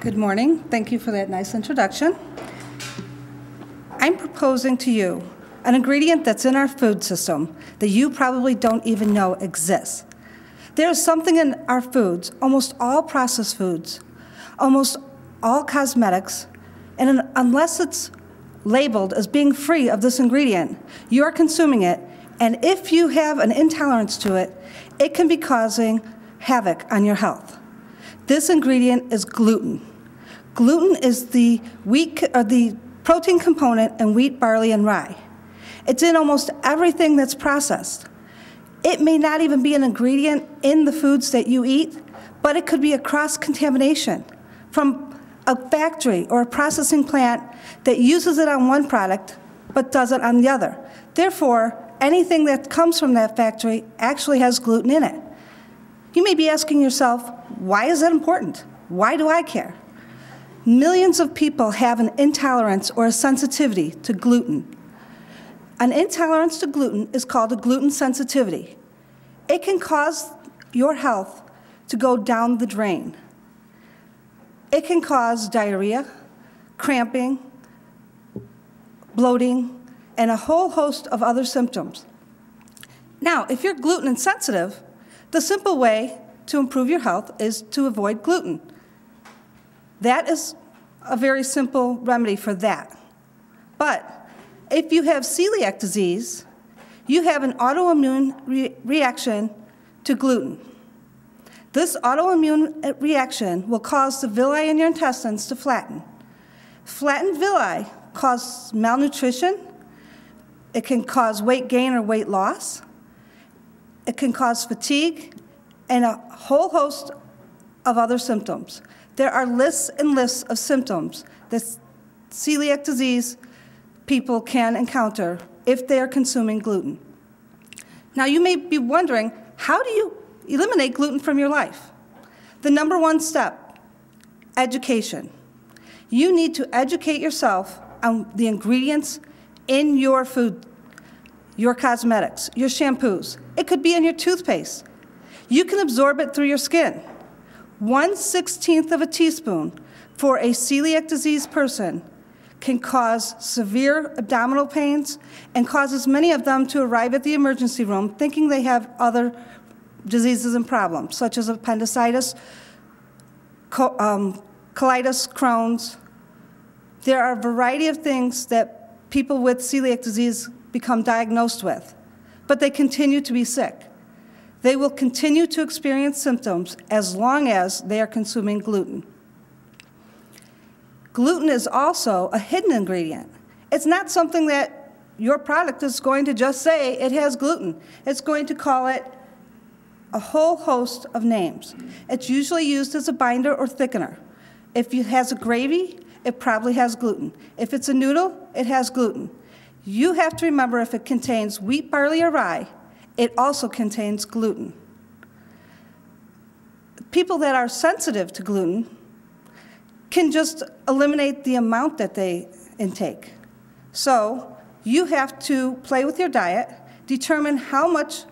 Good morning. Thank you for that nice introduction. I'm proposing to you an ingredient that's in our food system that you probably don't even know exists. There is something in our foods, almost all processed foods, almost all cosmetics, and unless it's labeled as being free of this ingredient, you are consuming it, and if you have an intolerance to it, it can be causing havoc on your health. This ingredient is gluten. Gluten is the protein component in wheat, barley, and rye. It's in almost everything that's processed. It may not even be an ingredient in the foods that you eat, but it could be a cross-contamination from a factory or a processing plant that uses it on one product but does it on the other. Therefore, anything that comes from that factory actually has gluten in it. You may be asking yourself, why is that important? Why do I care? Millions of people have an intolerance or a sensitivity to gluten. An intolerance to gluten is called a gluten sensitivity. It can cause your health to go down the drain. It can cause diarrhea, cramping, bloating, and a whole host of other symptoms. Now, if you're gluten insensitive, the simple way to improve your health is to avoid gluten. That is a very simple remedy for that. But if you have celiac disease, you have an autoimmune reaction to gluten. This autoimmune reaction will cause the villi in your intestines to flatten. Flattened villi cause malnutrition. It can cause weight gain or weight loss. It can cause fatigue and a whole host of other symptoms. There are lists and lists of symptoms that celiac disease people can encounter if they are consuming gluten. Now, you may be wondering, how do you eliminate gluten from your life? The number one step, education. You need to educate yourself on the ingredients in your food, your cosmetics, your shampoos. It could be in your toothpaste. You can absorb it through your skin. 1/16 of a teaspoon for a celiac disease person can cause severe abdominal pains and causes many of them to arrive at the emergency room thinking they have other diseases and problems, such as appendicitis, colitis, Crohn's. There are a variety of things that people with celiac disease become diagnosed with, but they continue to be sick. They will continue to experience symptoms as long as they are consuming gluten. Gluten is also a hidden ingredient. It's not something that your product is going to just say it has gluten. It's going to call it a whole host of names. It's usually used as a binder or thickener. If it has a gravy, it probably has gluten. If it's a noodle, it has gluten. You have to remember if it contains wheat, barley, or rye, it also contains gluten. People that are sensitive to gluten can just eliminate the amount that they intake. So you have to play with your diet, determine how much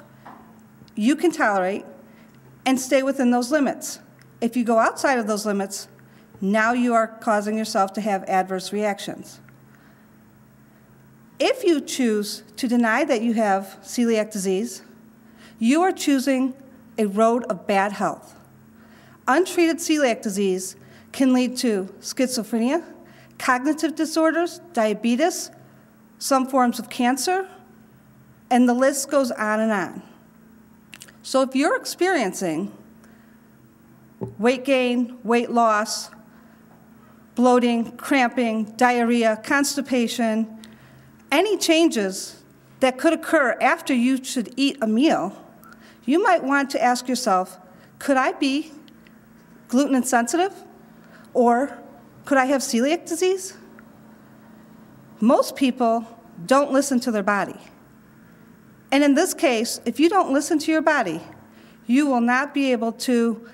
you can tolerate, and stay within those limits. If you go outside of those limits, now you are causing yourself to have adverse reactions. If you choose to deny that you have celiac disease, you are choosing a road of bad health. Untreated celiac disease can lead to schizophrenia, cognitive disorders, diabetes, some forms of cancer, and the list goes on and on. So if you're experiencing weight gain, weight loss, bloating, cramping, diarrhea, constipation, any changes that could occur after you should eat a meal, you might want to ask yourself, could I be gluten insensitive? Or could I have celiac disease? Most people don't listen to their body. And in this case, if you don't listen to your body, you will not be able to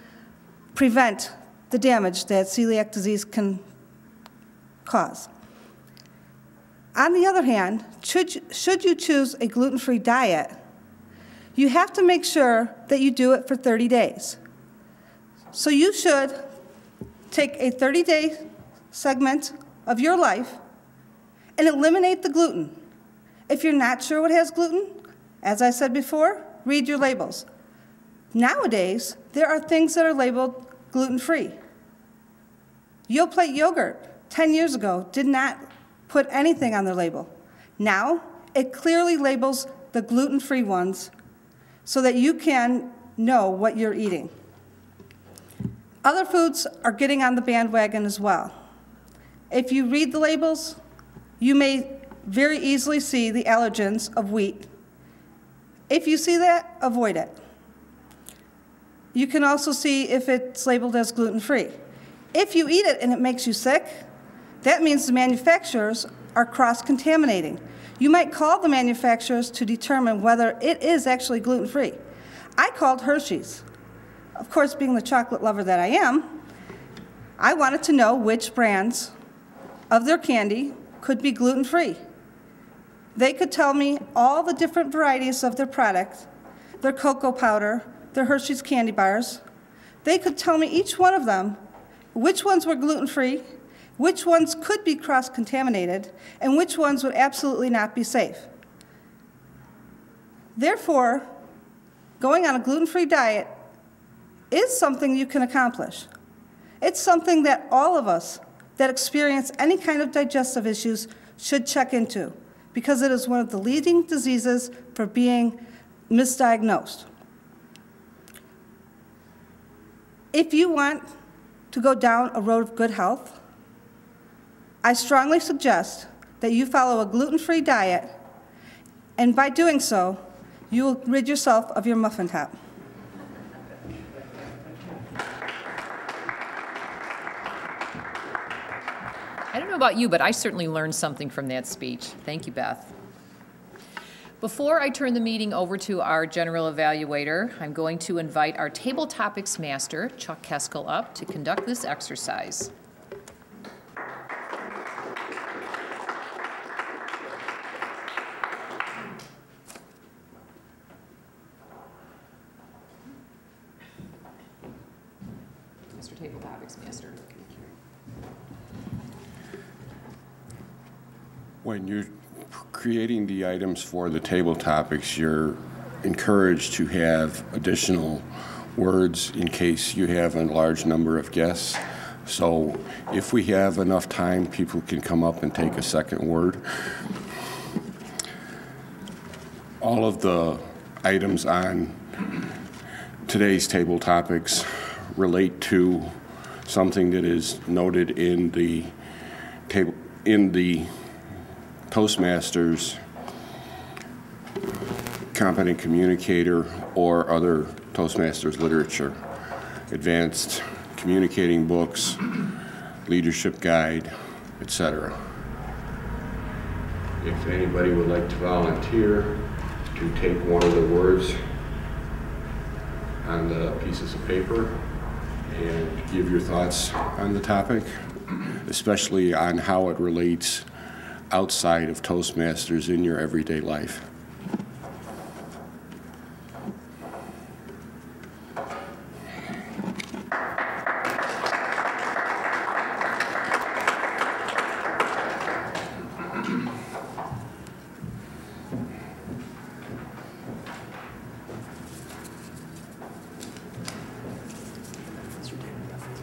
prevent the damage that celiac disease can cause. On the other hand, should you choose a gluten-free diet, you have to make sure that you do it for 30 days. So you should take a 30-day segment of your life and eliminate the gluten. If you're not sure what has gluten, as I said before, read your labels. Nowadays, there are things that are labeled gluten-free. Yoplait yogurt, 10 years ago, did not put anything on their label. Now, it clearly labels the gluten-free ones so that you can know what you're eating. Other foods are getting on the bandwagon as well. If you read the labels, you may very easily see the allergens of wheat. If you see that, avoid it. You can also see if it's labeled as gluten-free. If you eat it and it makes you sick, that means the manufacturers are cross-contaminating. You might call the manufacturers to determine whether it is actually gluten-free. I called Hershey's. Of course, being the chocolate lover that I am, I wanted to know which brands of their candy could be gluten-free. They could tell me all the different varieties of their product, their cocoa powder, their Hershey's candy bars. They could tell me each one of them, which ones were gluten-free, which ones could be cross-contaminated, and which ones would absolutely not be safe. Therefore, going on a gluten-free diet is something you can accomplish. It's something that all of us that experience any kind of digestive issues should check into, because it is one of the leading diseases for being misdiagnosed. If you want to go down a road of good health, I strongly suggest that you follow a gluten-free diet, and by doing so, you will rid yourself of your muffin top. I don't know about you, but I certainly learned something from that speech. Thank you, Beth. Before I turn the meeting over to our general evaluator, I'm going to invite our table topics master, Chuck Keskel, up to conduct this exercise. Mr. Table Topics Master. When you're creating the items for the table topics, you're encouraged to have additional words in case you have a large number of guests. So if we have enough time, people can come up and take a second word. All of the items on today's table topics relate to something that is noted in the Toastmasters, competent communicator, or other Toastmasters literature, advanced communicating books, leadership guide, etc. If anybody would like to volunteer to take one of the words on the pieces of paper and give your thoughts on the topic, especially on how it relates outside of Toastmasters in your everyday life.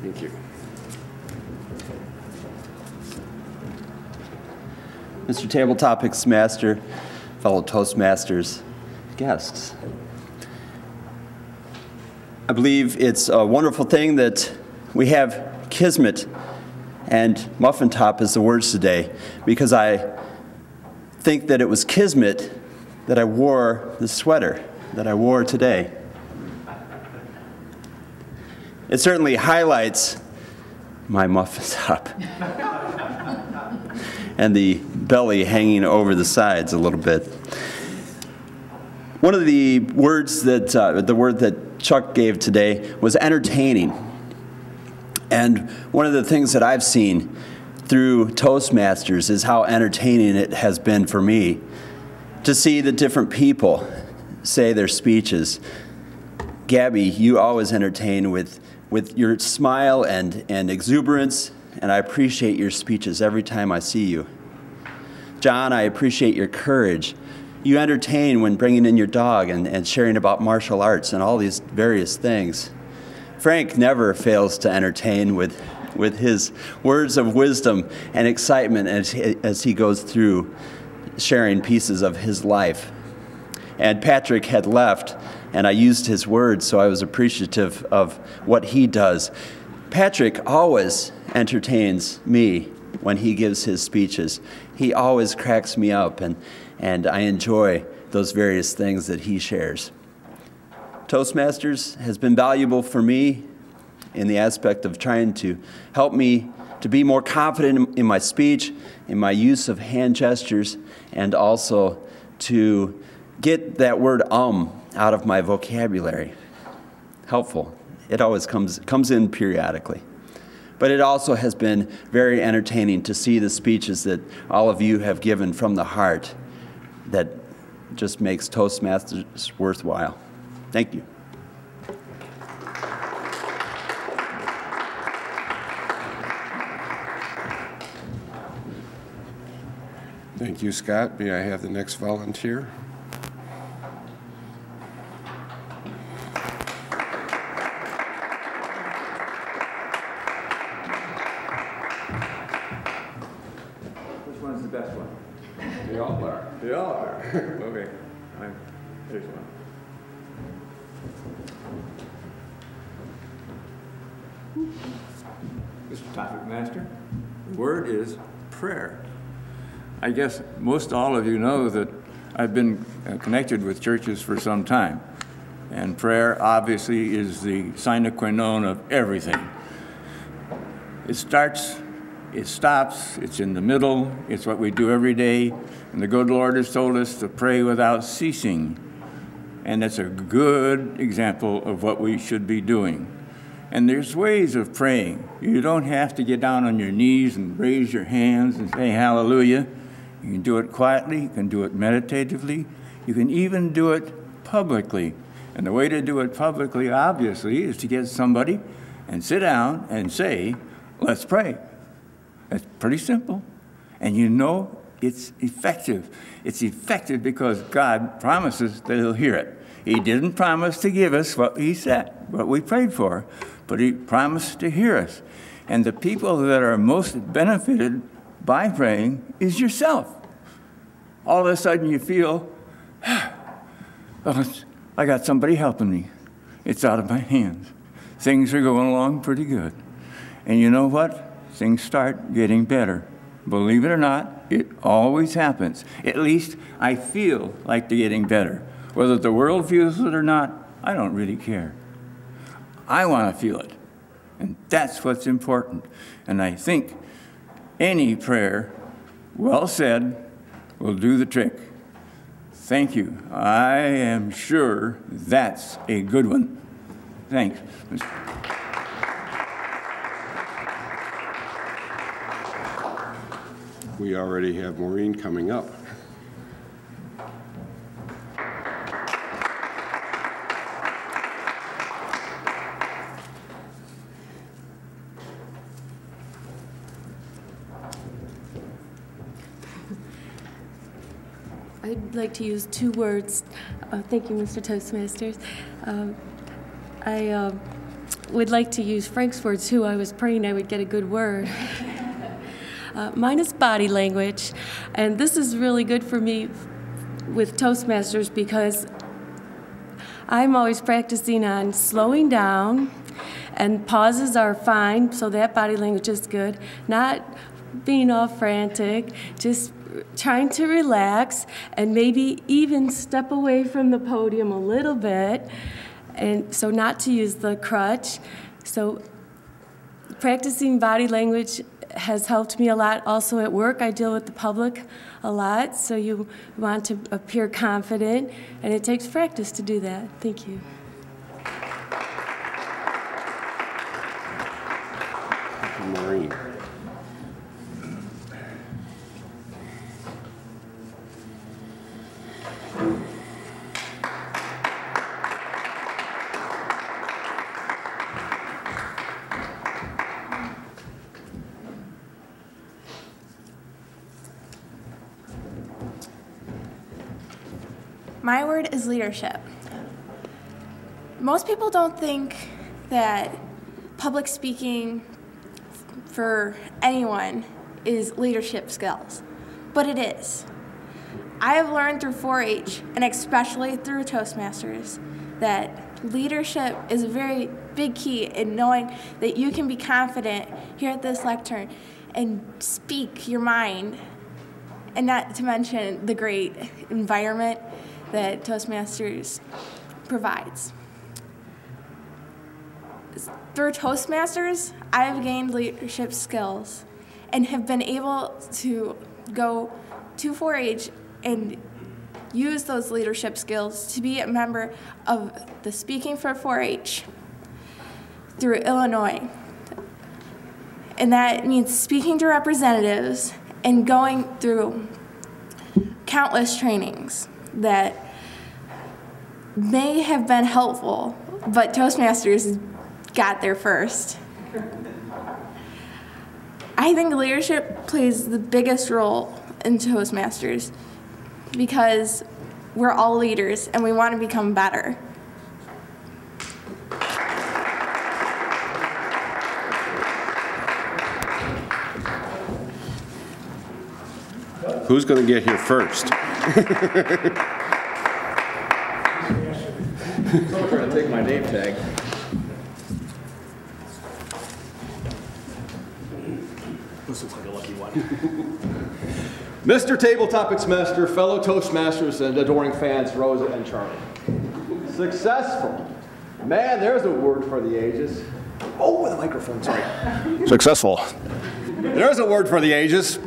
Thank you. Mr. Table Topics Master, fellow Toastmasters, guests. I believe it's a wonderful thing that we have Kismet and Muffin Top as the words today, because I think that it was Kismet that I wore the sweater that I wore today. It certainly highlights my muffin top and the belly hanging over the sides a little bit. One of the words that, the word that Chuck gave today was entertaining. And one of the things that I've seen through Toastmasters is how entertaining it has been for me to see the different people say their speeches. Gabby, you always entertain with with your smile and exuberance, and I appreciate your speeches every time I see you. John, I appreciate your courage. You entertain when bringing in your dog and sharing about martial arts and all these various things. Frank never fails to entertain with his words of wisdom and excitement as he goes through sharing pieces of his life. And Patrick had left, and I used his words, so I was appreciative of what he does. Patrick always entertains me when he gives his speeches. He always cracks me up, and I enjoy those various things that he shares. Toastmasters has been valuable for me in the aspect of trying to help me to be more confident in my speech, in my use of hand gestures, and also to get that word out of my vocabulary. Helpful. It always comes in periodically. But it also has been very entertaining to see the speeches that all of you have given from the heart that just makes Toastmasters worthwhile. Thank you. Thank you, Scott. May I have the next volunteer? Which one's the best one? They all are. They all are. Okay. There's one. Mr. Topic Master, the word is prayer. I guess most all of you know that I've been connected with churches for some time. And prayer obviously is the sine qua non of everything. It starts, it stops, it's in the middle, it's what we do every day. And the good Lord has told us to pray without ceasing. And that's a good example of what we should be doing. And there's ways of praying. You don't have to get down on your knees and raise your hands and say hallelujah. You can do it quietly, you can do it meditatively, you can even do it publicly. And the way to do it publicly, obviously, is to get somebody and sit down and say, let's pray. That's pretty simple. And you know it's effective. It's effective because God promises that he'll hear it. He didn't promise to give us what he said, what we prayed for, but he promised to hear us. And the people that are most benefited by praying is yourself. All of a sudden you feel, oh, I got somebody helping me. It's out of my hands. Things are going along pretty good. And you know what? Things start getting better. Believe it or not, it always happens. At least I feel like they're getting better. Whether the world feels it or not, I don't really care. I want to feel it. And that's what's important. And I think any prayer, well said, will do the trick. Thank you. I am sure that's a good one. Thanks. We already have Maureen coming up. I'd like to use two words. Thank you, Mr. Toastmasters. I would like to use Frank's words, too. I was praying I would get a good word. Mine is body language, and this is really good for me with Toastmasters because I'm always practicing on slowing down, and pauses are fine, so that body language is good. Not being all frantic, just trying to relax and maybe even step away from the podium a little bit, and so not to use the crutch. So practicing body language has helped me a lot. Also at work, I deal with the public a lot, so you want to appear confident, and it takes practice to do that. Thank you. Thank you, Maureen. My word is leadership. Most people don't think that public speaking for anyone is leadership skills, but it is. I have learned through 4-H, and especially through Toastmasters, that leadership is a very big key in knowing that you can be confident here at this lectern and speak your mind, and not to mention the great environment that Toastmasters provides. Through Toastmasters, I have gained leadership skills and have been able to go to 4-H and use those leadership skills to be a member of the Speaking for 4-H through Illinois. And that means speaking to representatives and going through countless trainings that may have been helpful, but Toastmasters got there first. I think leadership plays the biggest role in Toastmasters because we're all leaders and we want to become better. Who's going to get here first? Someone's trying to take my name tag. This looks like a lucky one. Mr. Table Topics Master, fellow Toastmasters, and adoring fans, Rosa and Charlie. Successful. Man, there's a word for the ages. Oh, with a microphone, sorry. Successful. There's a word for the ages.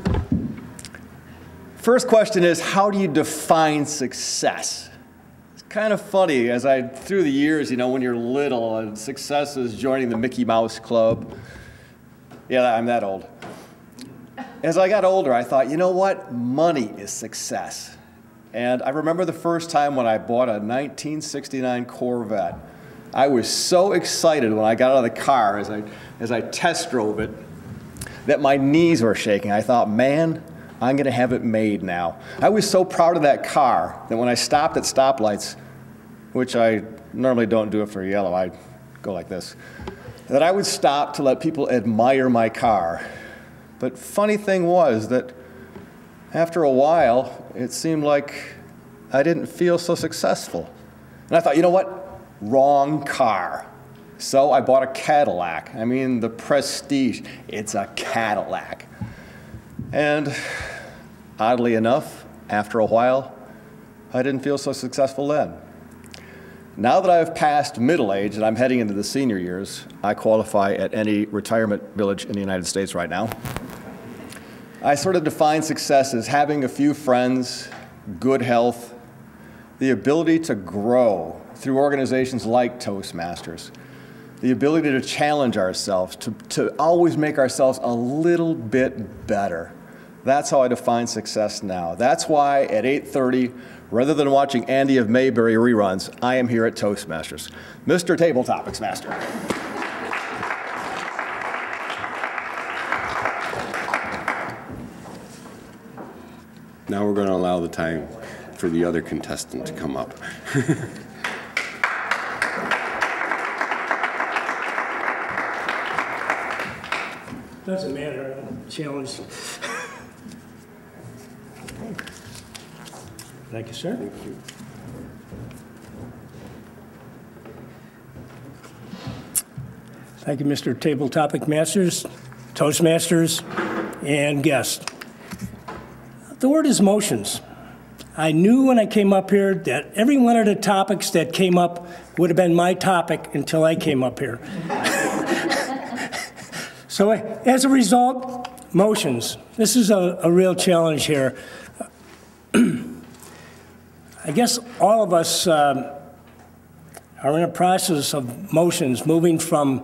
First question is, how do you define success? It's kind of funny, through the years, you know, when you're little, and success is joining the Mickey Mouse Club. Yeah, I'm that old. As I got older, I thought, you know what? Money is success. And I remember the first time when I bought a 1969 Corvette. I was so excited when I got out of the car as I test drove it that my knees were shaking. I thought, man, I'm going to have it made now. I was so proud of that car that when I stopped at stoplights, which I normally don't do if they're yellow, I go like this, that I would stop to let people admire my car. But funny thing was that after a while, it seemed like I didn't feel so successful. And I thought, you know what? Wrong car. So I bought a Cadillac. I mean, the Prestige. It's a Cadillac. And oddly enough, after a while, I didn't feel so successful then. Now that I've passed middle age and I'm heading into the senior years, I qualify at any retirement village in the United States right now. I sort of define success as having a few friends, good health, the ability to grow through organizations like Toastmasters, the ability to challenge ourselves, to always make ourselves a little bit better. That's how I define success now. That's why at 8:30, rather than watching Andy of Mayberry reruns, I am here at Toastmasters. Mr. Table Topics Master. Now we're going to allow the time for the other contestant to come up. Doesn't matter, I'm challenged. Thank you, sir. Thank you. Thank you, Mr. Table Topic Masters, Toastmasters, and guests. The word is motions. I knew when I came up here that every one of the topics that came up would have been my topic until I came up here. So as a result, motions. This is a real challenge here. I guess all of us are in a process of motions, moving from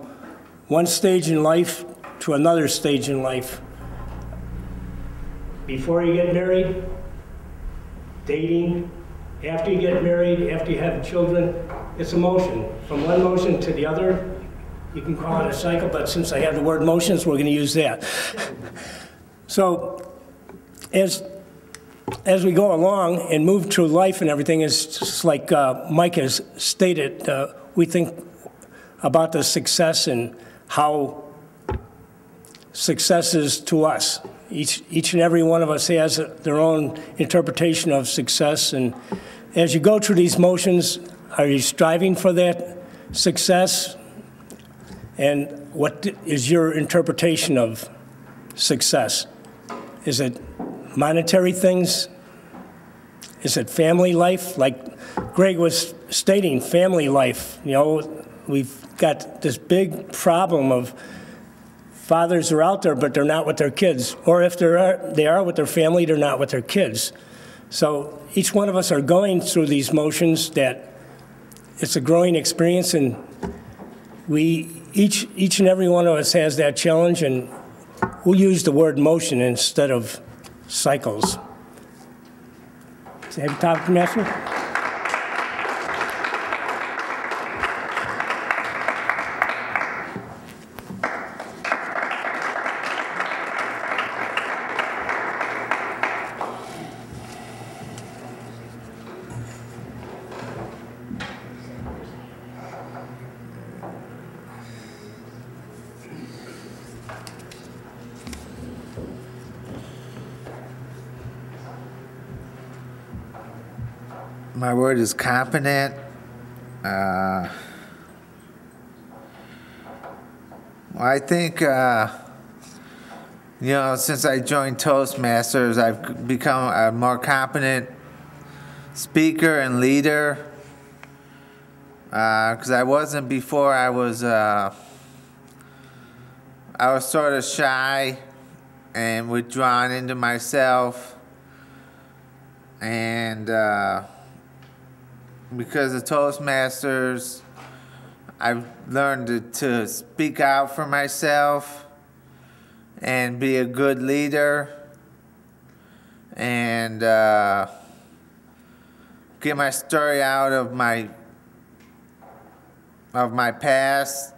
one stage in life to another stage in life. Before you get married, dating, after you get married, after you have children, it's a motion. From one motion to the other, you can call it a cycle, but since I have the word motions, we're going to use that. So, as as we go along and move through life and everything, is just like Mike has stated, we think about the success and how success is to us. Each and every one of us has their own interpretation of success. And as you go through these motions, are you striving for that success? And what is your interpretation of success? Is it monetary things? Is it family life? Like Greg was stating, family life. You know, we've got this big problem of fathers are out there, but they're not with their kids. Or if they are with their family, they're not with their kids. So each one of us are going through these motions that it's a growing experience, and each and every one of us has that challenge, and we'll use the word motion instead of cycles. Have you talked to Master? My word is competent. I think, since I joined Toastmasters, I've become a more competent speaker and leader. Because I wasn't before. I was sort of shy and withdrawn into myself. And because of Toastmasters, I've learned to speak out for myself and be a good leader and get my story out of my past.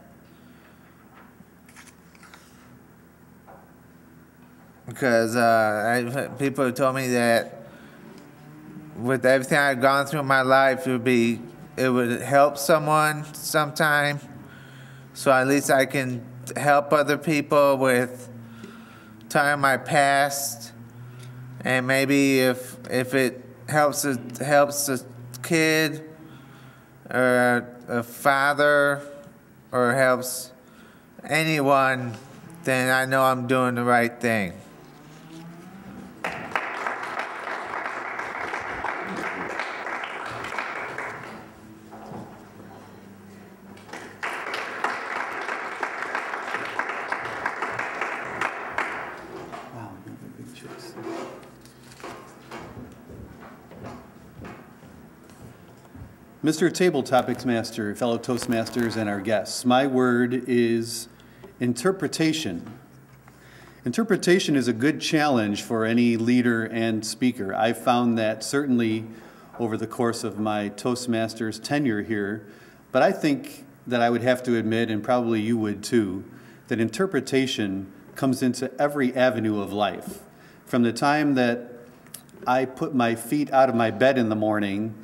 Because people have told me that with everything I've gone through in my life, it would help someone sometime. So at least I can help other people with telling my past, and maybe if it helps a kid or a father or helps anyone, then I know I'm doing the right thing. Mr. Table Topics Master, fellow Toastmasters, and our guests, my word is interpretation. Interpretation is a good challenge for any leader and speaker. I've found that certainly over the course of my Toastmasters tenure here, but I think that I would have to admit, and probably you would too, that interpretation comes into every avenue of life. From the time that I put my feet out of my bed in the morning,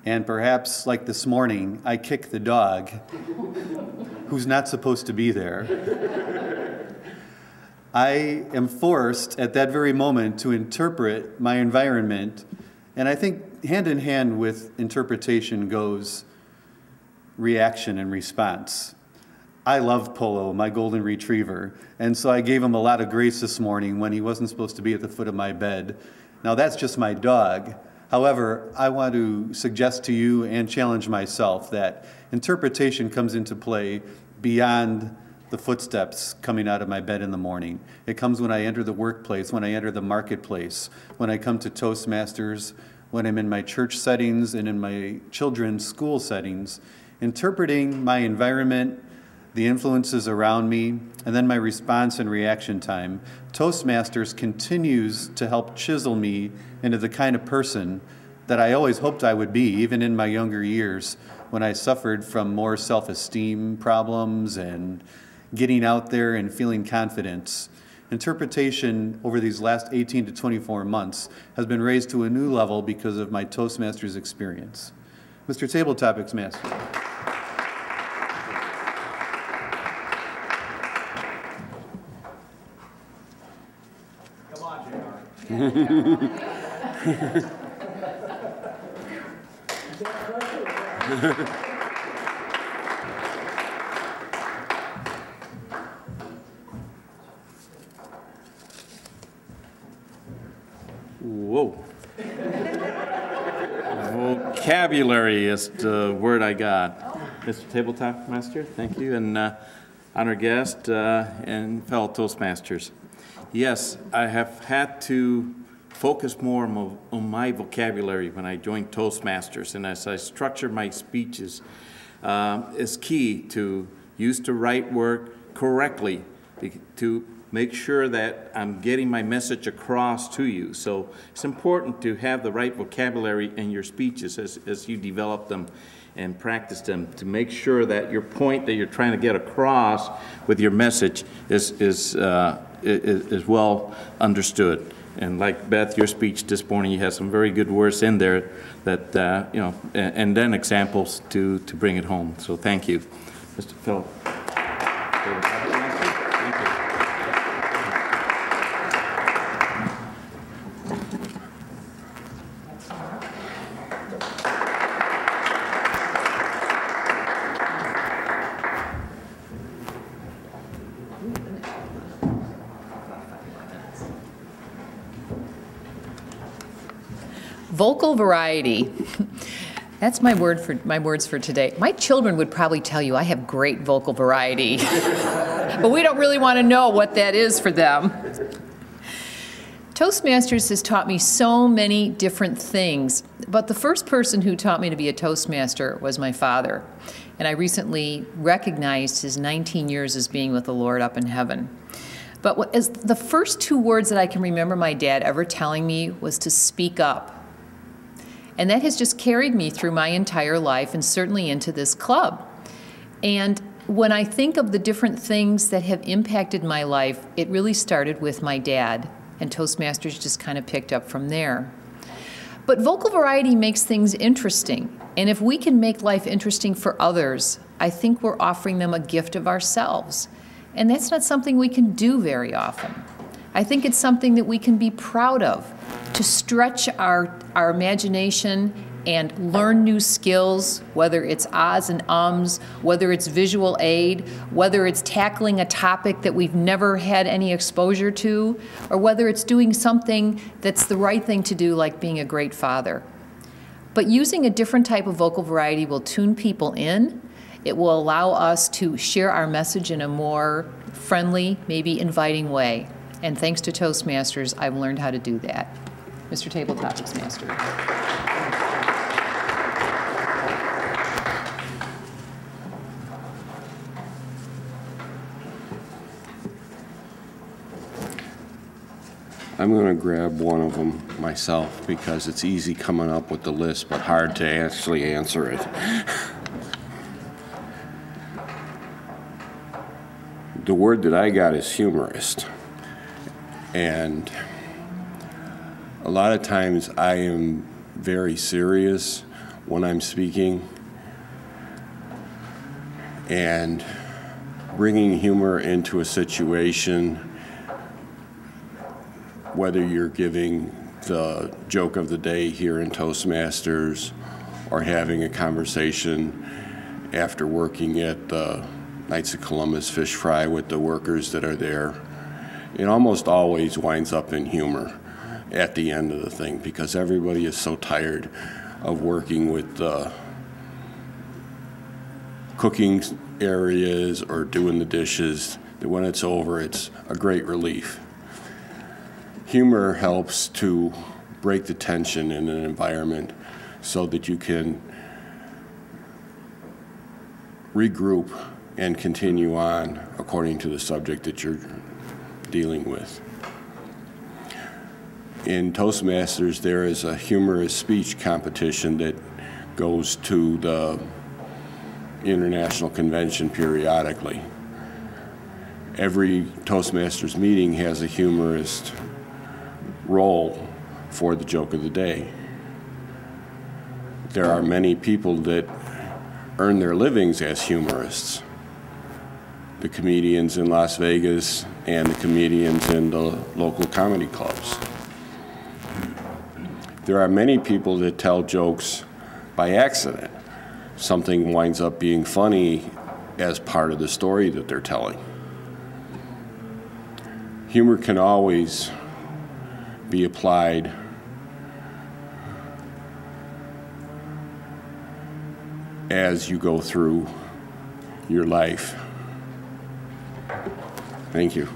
and perhaps, like this morning, I kick the dog, who's not supposed to be there. I am forced at that very moment to interpret my environment, and I think hand in hand with interpretation goes reaction and response. I love Polo, my golden retriever, and so I gave him a lot of grace this morning when he wasn't supposed to be at the foot of my bed. Now that's just my dog. However, I want to suggest to you and challenge myself that interpretation comes into play beyond the footsteps coming out of my bed in the morning. It comes when I enter the workplace, when I enter the marketplace, when I come to Toastmasters, when I'm in my church settings and in my children's school settings, interpreting my environment, the influences around me, and then my response and reaction time. Toastmasters continues to help chisel me into the kind of person that I always hoped I would be, even in my younger years, when I suffered from more self-esteem problems and getting out there and feeling confidence. Interpretation over these last 18 to 24 months has been raised to a new level because of my Toastmasters experience. Mr. Table Topics Master. Come on, JR. Whoa. Vocabulary is the word I got. Mr. Tabletop Master, thank you, and honored guest and fellow Toastmasters. Yes, I have had to focus more on my vocabulary when I joined Toastmasters, and as I structure my speeches, is key to use the right word correctly to make sure that I'm getting my message across to you. So it's important to have the right vocabulary in your speeches as you develop them and practice them to make sure that your point that you're trying to get across with your message is well understood. And like Beth, your speech this morning, you had some very good words in there that, you know, and then examples to bring it home. So thank you. Mr. Phil. Vocal variety. That's my words for today. My children would probably tell you I have great vocal variety, but we don't really want to know what that is for them. Toastmasters has taught me so many different things, but the first person who taught me to be a Toastmaster was my father, and I recently recognized his 19 years as being with the Lord up in heaven. But as the first two words that I can remember my dad ever telling me was to speak up. And that has just carried me through my entire life and certainly into this club. And when I think of the different things that have impacted my life, it really started with my dad, and Toastmasters just kind of picked up from there. But vocal variety makes things interesting, and if we can make life interesting for others, I think we're offering them a gift of ourselves. And that's not something we can do very often. I think it's something that we can be proud of, to stretch our imagination and learn new skills, whether it's ahs and ums, whether it's visual aid, whether it's tackling a topic that we've never had any exposure to, or whether it's doing something that's the right thing to do, like being a great father. But using a different type of vocal variety will tune people in. It will allow us to share our message in a more friendly, maybe inviting way. And thanks to Toastmasters, I've learned how to do that. Mr. Table Topics Master. I'm going to grab one of them myself because it's easy coming up with the list, but hard to actually answer it. The word that I got is humorist. And a lot of times I am very serious when I'm speaking, and bringing humor into a situation, whether you're giving the joke of the day here in Toastmasters or having a conversation after working at the Knights of Columbus Fish Fry with the workers that are there, it almost always winds up in humor at the end of the thing, because everybody is so tired of working with the cooking areas or doing the dishes that when it's over, it's a great relief. Humor helps to break the tension in an environment so that you can regroup and continue on according to the subject that you're dealing with. In Toastmasters, there is a humorous speech competition that goes to the international convention periodically. every Toastmasters meeting has a humorist role for the joke of the day. There are many people that earn their livings as humorists. The comedians in Las Vegas and the comedians in the local comedy clubs. There are many people that tell jokes by accident. Something winds up being funny as part of the story that they're telling. Humor can always be applied as you go through your life. Thank you.